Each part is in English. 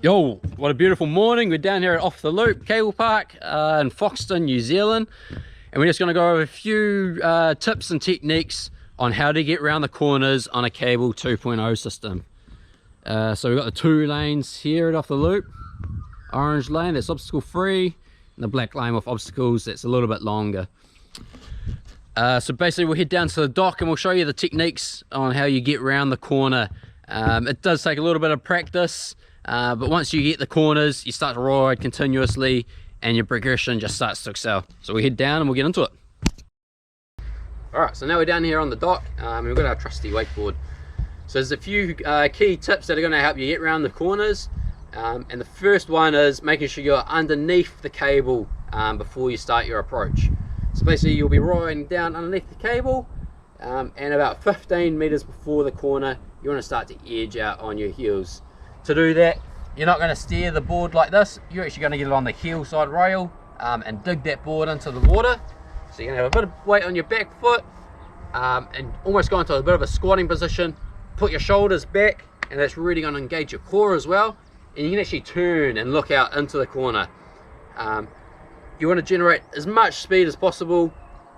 Yo, what a beautiful morning. We're down here at Off the Loop Cable Park in Foxton, New Zealand, and we're just going to go over a few tips and techniques on how to get around the corners on a cable 2.0 system. So we've got the two lanes here at Off the Loop. Orange lane, that's obstacle free, and the black lane with obstacles, that's a little bit longer. So basically we'll head down to the dock and we'll show you the techniques on how you get around the corner. It does take a little bit of practice, but once you get the corners, you start to ride continuously and your progression just starts to excel. So we head down and we'll get into it. Alright, so now we're down here on the dock, and we've got our trusty wakeboard. So there's a few key tips that are going to help you get around the corners, and the first one is making sure you're underneath the cable before you start your approach. So basically you'll be riding down underneath the cable, and about 15 meters before the corner you want to start to edge out on your heels. To do that, you're not going to steer the board like this, you're actually going to get it on the heel side rail and dig that board into the water. So you're going to have a bit of weight on your back foot and almost go into a bit of a squatting position. Put your shoulders back, and that's really going to engage your core as well, and you can actually turn and look out into the corner. You want to generate as much speed as possible.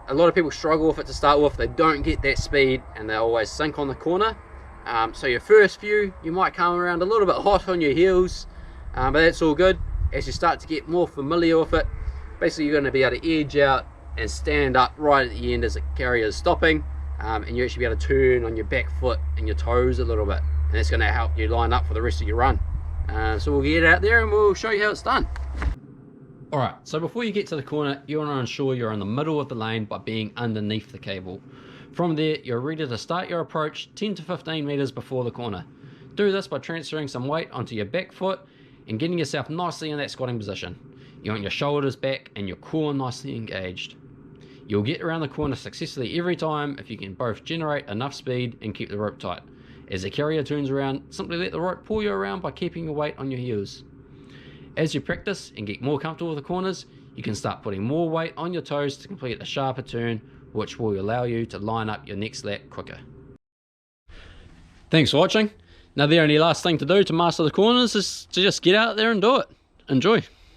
A lot of people struggle with it to start with, they don't get that speed and they always sink on the corner. So your first few, you might come around a little bit hot on your heels, but that's all good. As you start to get more familiar with it, basically you're going to be able to edge out and stand up right at the end as the carrier is stopping, and you actually be able to turn on your back foot and your toes a little bit, and that's going to help you line up for the rest of your run. So we'll get out there and we'll show you how it's done. Alright, so before you get to the corner, you want to ensure you're in the middle of the lane by being underneath the cable. From there, you're ready to start your approach 10 to 15 meters before the corner. Do this by transferring some weight onto your back foot and getting yourself nicely in that squatting position. You want your shoulders back and your core nicely engaged. You'll get around the corner successfully every time if you can both generate enough speed and keep the rope tight. As the carrier turns around, simply let the rope pull you around by keeping your weight on your heels. As you practice and get more comfortable with the corners, you can start putting more weight on your toes to complete a sharper turn, which will allow you to line up your next lap quicker. Thanks for watching. Now the only last thing to do to master the corners is to just get out there and do it. Enjoy.